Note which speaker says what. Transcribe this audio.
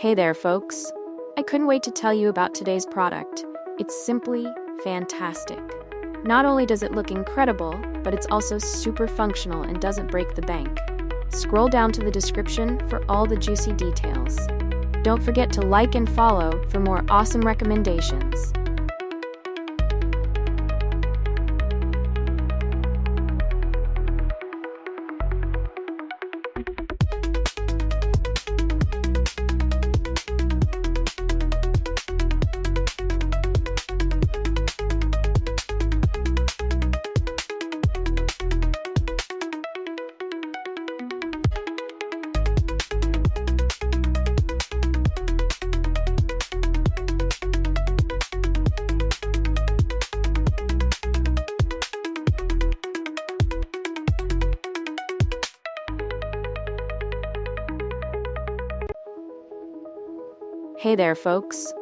Speaker 1: Hey there, folks. I couldn't wait to tell you about today's product. It's simply fantastic. Not only does it look incredible, but it's also super functional and doesn't break the bank. Scroll down to the description for all the juicy details. Don't forget to like and follow for more awesome recommendations. Hey there, folks.